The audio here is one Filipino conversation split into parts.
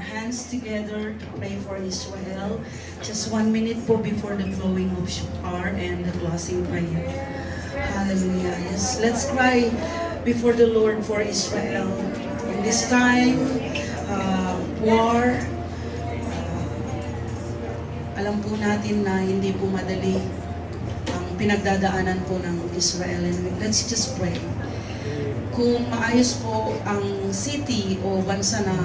our hands together to pray for Israel. Just 1 minute po before the blowing of shofar and the closing prayer. Hallelujah. Yes, let's cry before the Lord for Israel. In this time, war, alam po natin na hindi po madali ang pinagdadaanan po ng Israel. And let's just pray. Kung maayos po ang city o bansa na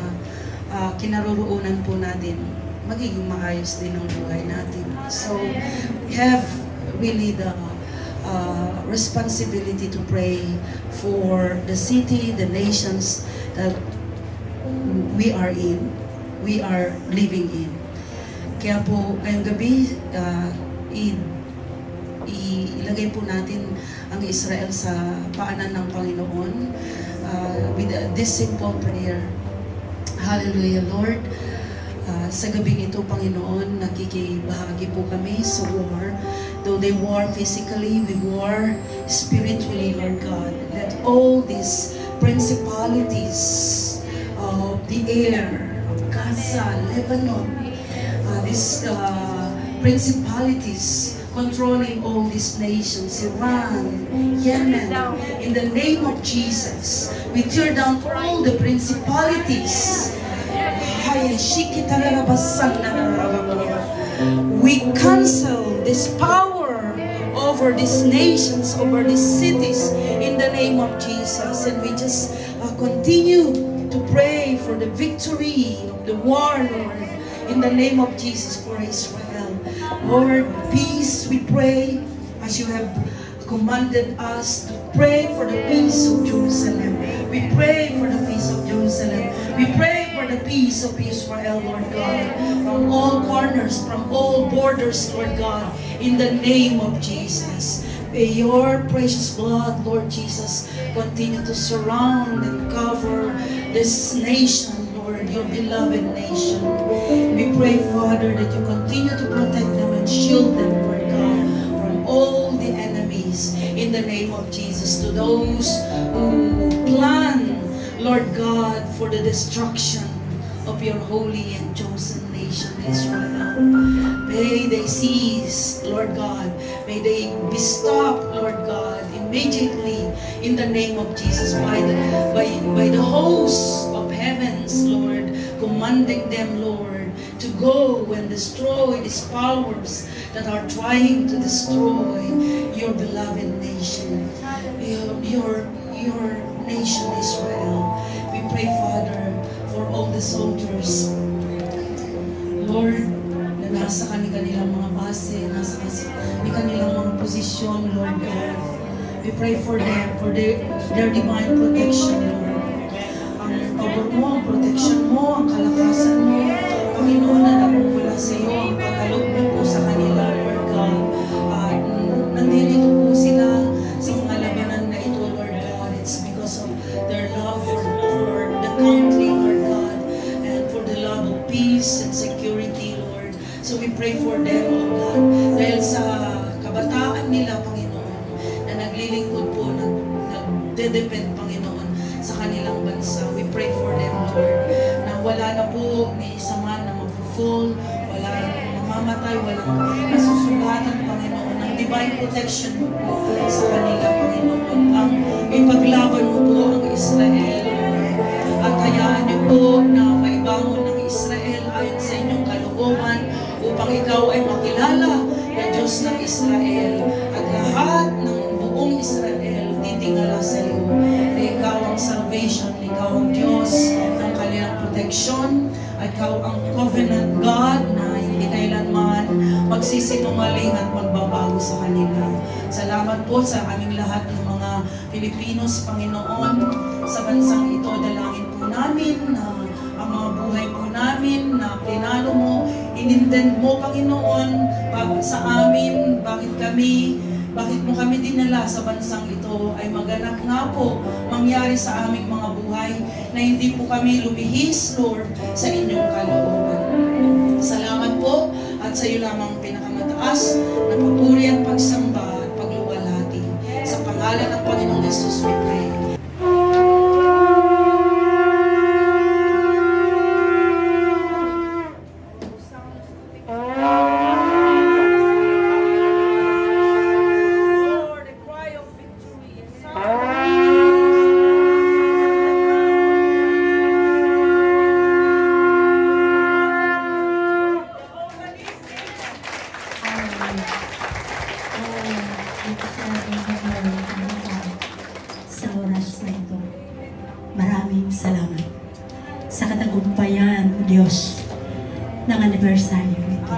kinaroroonan po natin, magiging maayos din ang buhay natin. So, we have really the responsibility to pray for the city, the nations that we are living in. Kaya po, ngayong gabi, ilagay po natin ang Israel sa paanan ng Panginoon with this simple prayer. Hallelujah, Lord. Sa gabing ito, Panginoon, nakikibahagi po kami sa war. Though they war physically, we war spiritually, Lord God. Let all these principalities of the air, of Gaza, Lebanon, these principalities controlling all these nations, Iran, Yemen, in the name of Jesus, we tear down all the principalities. We cancel this power over these nations, over these cities, in the name of Jesus. And we just continue to pray for the victory of the war, Lord, in the name of Jesus, for Israel. Lord, peace, we pray, as you have commanded us to pray for the peace of Jerusalem. We pray for the peace of Jerusalem. We pray for the peace of Israel, Lord God, from all corners, from all borders, Lord God, in the name of Jesus. May your precious blood, Lord Jesus, continue to surround and cover this nation, Lord, your beloved nation. We pray, Father, that you continue to protect them and shield them, Lord God, from all the enemies, in the name of Jesus. To those who plan, Lord God, for the destruction of your holy and chosen nation, Israel, may they cease, Lord God. May they be stopped, Lord God, immediately, in the name of Jesus, by the hosts of heavens, Lord, commanding them, Lord, to go and destroy these powers that are trying to destroy your beloved nation, your nation, Israel. We pray, Father, for all the soldiers, Lord, na nasa kanilang mga base, nasa kanilang mga posisyon, Lord God. We pray for them, for their divine protection, Lord. Ang power mo, ang protection mo, ang kalakasan mo, Panginoon, na napupula sa iyo, ang pagkalog mo po sa kanila, Lord God. Nandito po sila sa mga labanan na ito, Lord God. It's because of their love for the country, Lord God, and for the love of peace and security, Lord. So we pray for them, Lord God, dahil sa kabataan nila, Panginoon, na naglilingkod po, nagde-depend, Panginoon, sa kanilang bansa. We pray for them, Lord, na wala na po ni isa man na mag-fall, wala mamamatay, walang nasusugatan, Panginoon, ng divine protection mo po sa kanila, Panginoon. Ang ipaglaban mo po ang Israel, Lord. At hayaan niyo po na maibangon ng Israel ayon sa inyong kalooban upang ikaw ay makilala na Diyos ng Israel at lahat ng buong Israel titingala sa iyo na ikaw ang salvation, ikaw ang Diyos ng kanilang protection, at ikaw ang covenant God na hindi kailanman magsisinungaling at magbabago sa kanila. Salamat po sa aming lahat ng mga Pilipinos, Panginoon, sa bansang ito. Dalangin po namin na ang mga buhay po namin na plinano mo, inintend mo, Panginoon, sa amin, bakit mo kami dinala sa bansang ito ay maganap nga po mangyari sa aming mga buhay na hindi po kami lumihis, Lord, sa inyong kalooban. Salamat po at sa iyo lamang pinakamataas na papuri at pagsamba at pagluwalhati. Sa pangalan ng Panginoong Yesus we pray. gampayan, O Diyos, ng anibersaryo nito.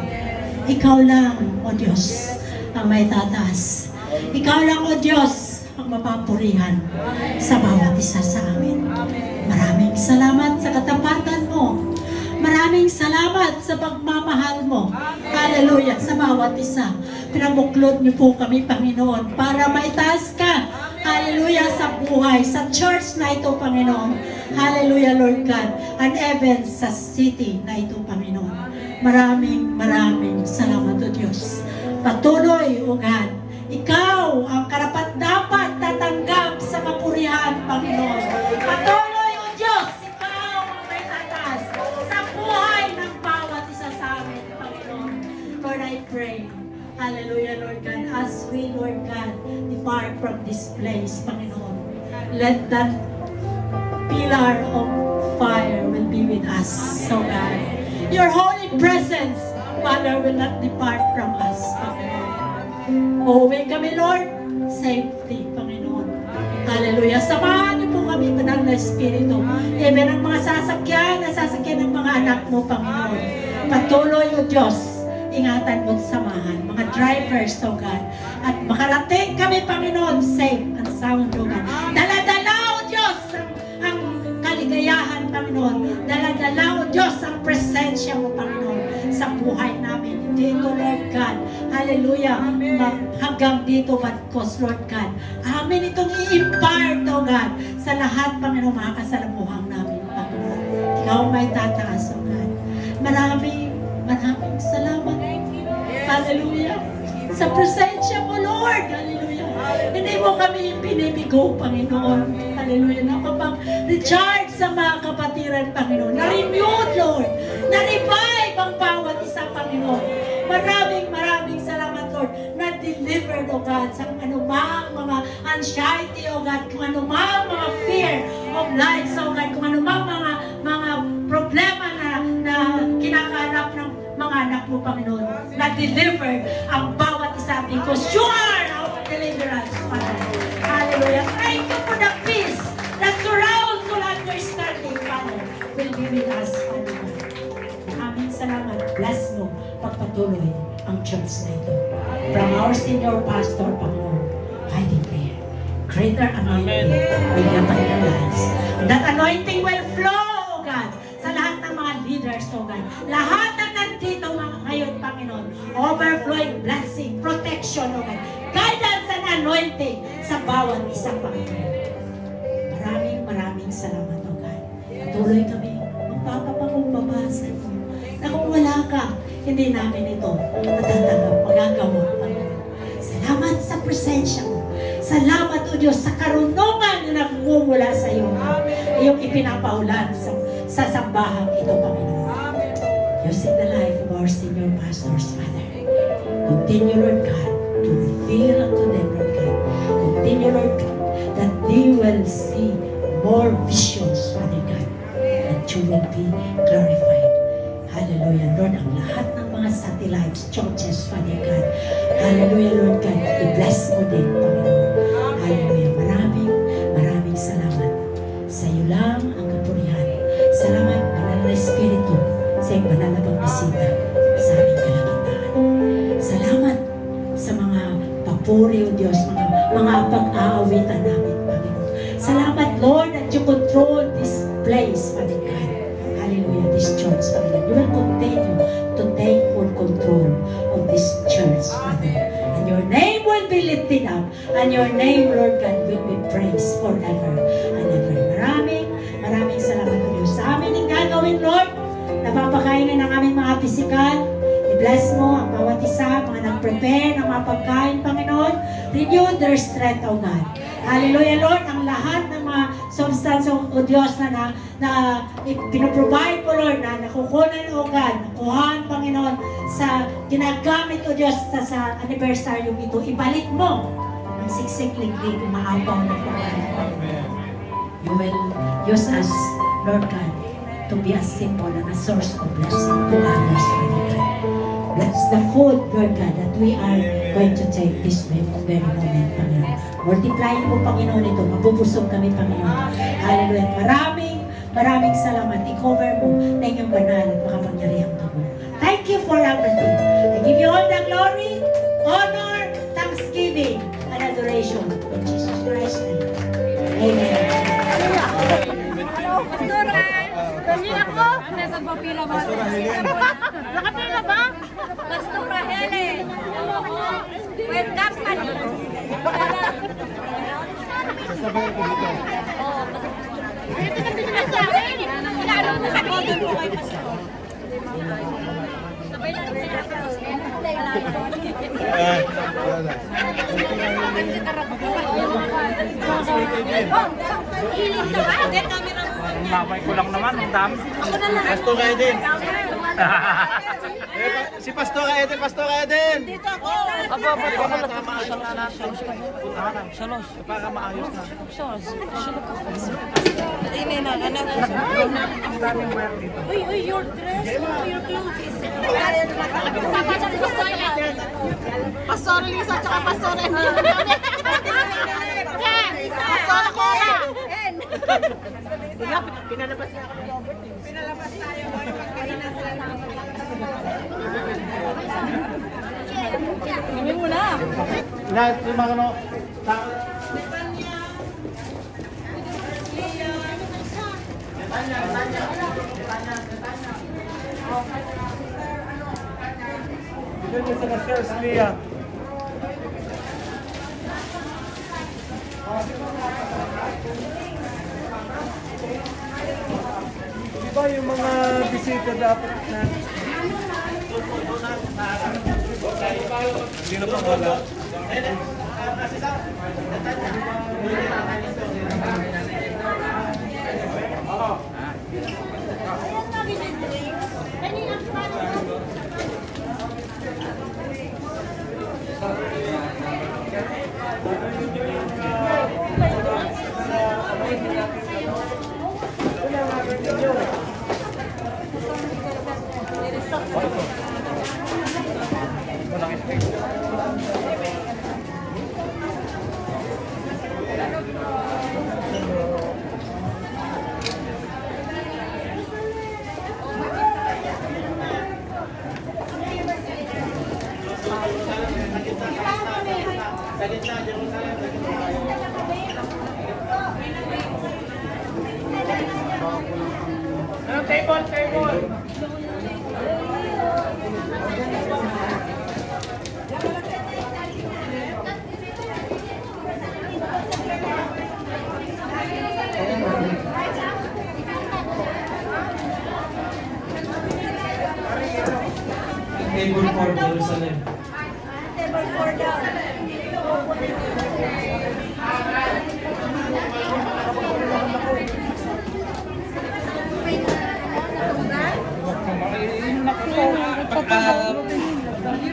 Ikaw lang, O Diyos, ang may tataas. Ikaw lang, O Diyos, ang mapapurihan sa bawat isa sa amin. Maraming salamat sa katapatan mo. Maraming salamat sa pagmamahal mo. Hallelujah, sa bawat isa. Pinabuklod niyo po kami, Panginoon, para maitaas ka. Hallelujah, sa buhay, sa church na ito, Panginoon. Hallelujah, Lord God. And even sa city na ito, Panginoon. Maraming salamat, O Diyos. Patuloy, O God. Ikaw ang karapat-dapat tatanggap sa kapurihan, Panginoon. Patuloy, O Diyos. Ikaw ang may tatas sa buhay ng bawat isa sa amin, Panginoon. Lord, I pray. Hallelujah, Lord God. As we, Lord God, depart from this place, Panginoon, let that pillar of fire will be with us, so God. Your holy presence, Father, will not depart from us, Panginoon. Uuwi kami, Lord, safety, Panginoon. Hallelujah. Samahan niyo po kami, Banal na Espiritu. Even ang mga sasakyan ng mga anak mo, Panginoon. Patuloy, O Diyos, ingatan mo at samahan. Mga drivers, O God. At makarating kami, Panginoon, safe and sound, O God. Dala-dala, O Diyos, ang kaligayahan, Panginoon. Dala-dala, O Diyos, ang presensya mo, Panginoon, sa buhay namin. Dito, Lord God. Hallelujah. Hanggang dito, Badkos, Lord God. Amin itong i-impart, O God, sa lahat, Panginoon, mga kasalamuhang namin, Panginoon. Ikaw may tataas, O God. Maraming salamat. Hallelujah. Sa presensya mo, Lord. Hallelujah. Hindi mo kami pinibigo, Panginoon. Hallelujah. Nakapag-recharge sa mga kapatiran, Panginoon. Na-renewed, Lord. Na-revive ang bawat isa, Panginoon. Maraming salamat, Lord. Na-delivered, O God, sa anumang mga anxiety, O God, kung anumang mga fear of life, O God, kung anumang mga problema na kinakaharap ng mga anak mo, Panginoon. Na-delivered ang bawat isa because you are our deliverance, Father. Hallelujah. Thank you for the peace that surrounds all understanding, Father, will be with us, Hallelujah. Aming salamat. Bless mo pagpatuloy ang church na ito. From our senior pastor, Panginoon, I declare greater anointing will be upon their lives. That anointing will flow, God, sa lahat ng mga leaders, O God. Lahat ng nandito ngayon, Panginoon, overflowing blessing, protection, O God. Guidance and anointing sa bawat isang Panginoon. Maraming salamat, O God. Patuloy kami magpapapakumbaba sa iyo. Na kung wala ka, hindi namin ito matatanggap, magagawa, Panginoon. Salamat sa presensya mo. Salamat, O Diyos, sa karunungan na nagmumula sa iyo. Iyong ipinapaulan sa sambahang ito, Panginoon. Use in the life of our senior pastors, Father. Continue, Lord God, to reveal unto them, Lord God. Continue, Lord God, that they will see more visions, Father God, that you will be glorified. Hallelujah, Lord, ang lahat ng mga satellites, churches, Father God. Hallelujah, Lord God, i-bless mo din, Panginoon. Hallelujah, maraming salamat. Sa iyo lang ang kapurihan. Salamat, Banal na Espiritu, sa iyong banal na pagbisita sa aming kalangitan. Salamat sa mga papuri, O Diyos, mga pag-aawitan namin, Panginoon. Salamat, Lord, that you control this place, Father God. Hallelujah, this church, Father. You will continue to take full control of this church, Father. And your name will be lifted up, and your name, Lord God, will be praised forever and ever. Maraming salamat, O Diyos. Sa amin yung gagawin, Lord, napapakain ng aming mga pisikal. I-bless mo ang bawat isa, mga nag-prepare ng mga pagkain, Panginoon. Renew their strength, O God. Hallelujah, Lord, ang lahat ng mga substance, O Diyos, na pinoprovide po, Lord, na nakukunan, O God, nakuhaan, Panginoon, sa ginagamit, O Diyos, sa anibersaryo ito, ibalik mo ang siksik-liglig, maabaw na pagkain. You will use us, Lord God, to be a symbol and a source of blessing to others, Father God. Bless the food, Lord God, that we are going to take this very moment, Panginoon. Multiply mo, Panginoon, ito. Mabubusog kami, Panginoon. Hallelujah. Maraming salamat. I-cover mo na inyong banal at makapangyarihang dugo. Thank you for everything. I give you all the glory, honor, thanksgiving, and adoration. In Jesus Christ's name. Amen. Pastora, ako. Nasa papila ba? Pastora Helen. Nakapila ba? Pastora Helen. With company. Sasabayan ko dito. Dito na pinasa. Lalo mo kami. Sabay lang siya. Hiling ka ba? Okay, camera mo. Mamay ko lang naman, ang dami. Ako na lang. Pastor Eden. Si Pastor Eden, Pastor Eden. Dito ako. Aba, tama siya na natin. Salos, para maayos na. Ini na, anak. Ang daming wear dito. Uy, your dress, your clothes is... Sama siya sa Pastor. Pastor Lisa, tsaka Pastor Emil. Pastor Cora. Pinalabas niya ako. Pinalabas tayo. Gawin mo na. Lahat yung mga ano, Bigyan niyo sa stairs, Leah. Di ba yung mga bisita dapat na... Hindi na pa wala. Table for Jerusalem. Table for down.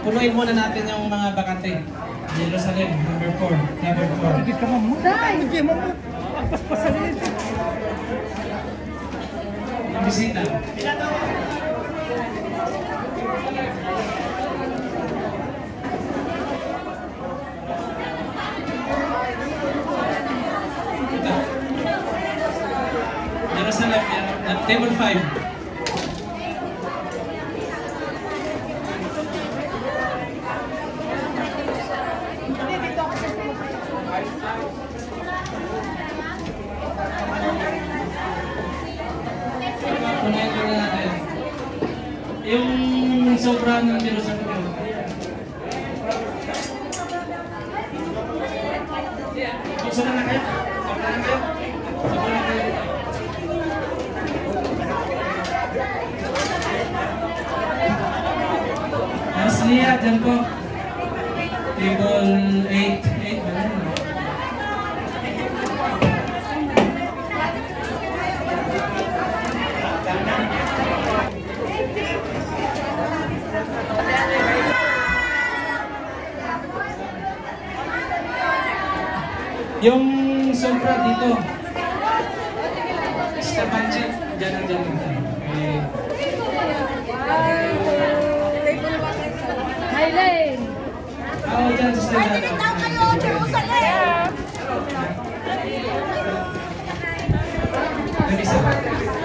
Punuin muna natin yung mga bakante. Jerusalem, number 4, table 4. Hindi ka mamuday! Hindi mo mo! Pagpaspasalin! Yung bisita. Jerusalem, table 5. Punayin ko na natin. Yung sobra ng Jerusalem. Sobra na kayo? Sobra na kayo? Sobra na kayo? Mas Lia, dyan po. Table 8. 8 ba na? Yung sobra dito. Stepanchik, dyan ang dyan. Highland. Oo, dyan sa Stella. Bitaw kayo, Jerusalem! Nag-isa.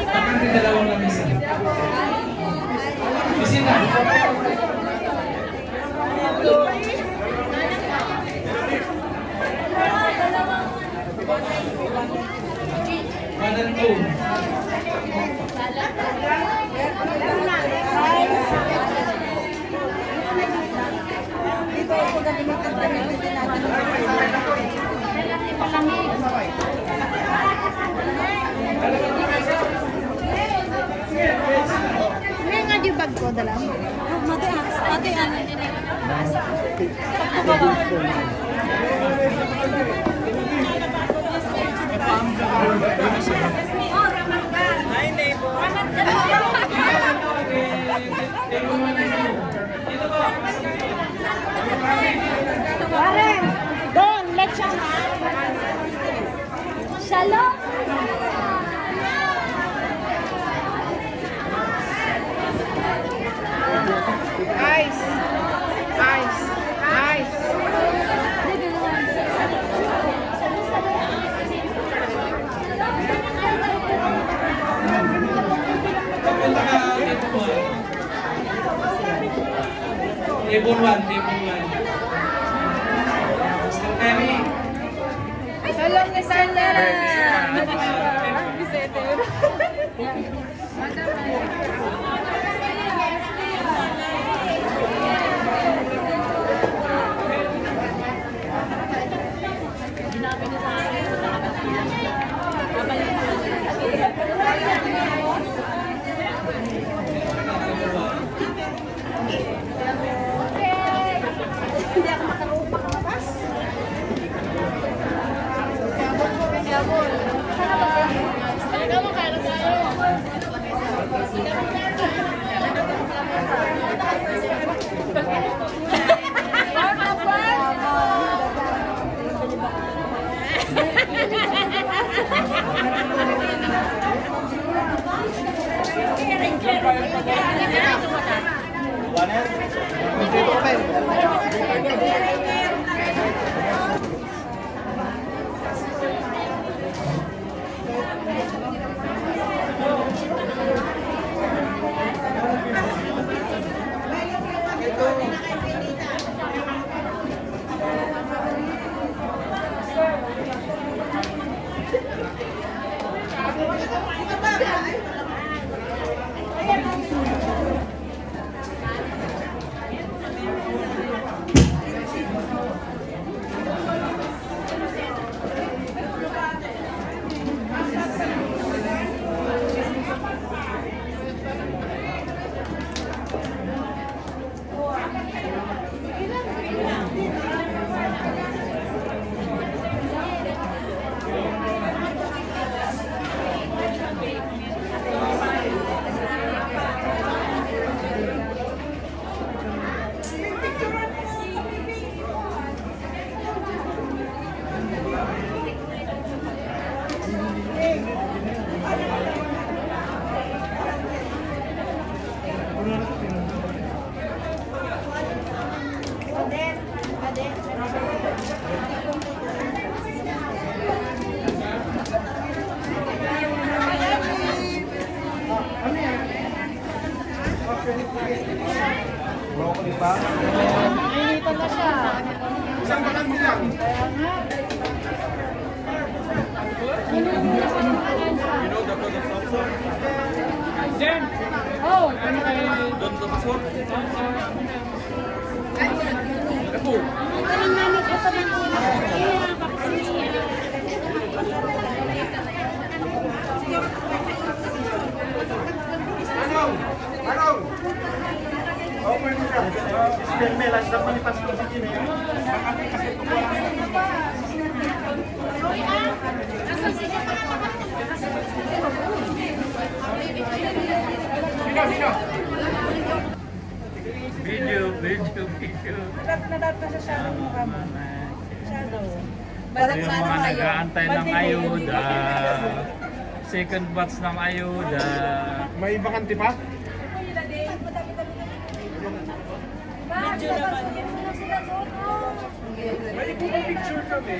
Kusina. One and two. Dito ako gagamitin natin. May nga di bag ko dala. Mati ano din. Warren, Don, let's go. Shalom. Ice. Ice. Ice. Papunta ka, table 1. Table 1. Mr. Terry. Shalom ni Sandra. Hindi ako makalabas. Nainitan na siya. Isang bakal mo lang. You know the code of Samsung? Jen! Oh, Don't the password? Ako. ang nanay ko sa Anong? Anong? Open mo ka. Spell me lang. Dapat ni pasok sa kini. Video. Nadata sa shadow mo ka mo. Shadow. Yung mga nag-aantay ng ayuda, second batch ng ayuda. May bakante pa? Video naman. May picture kami.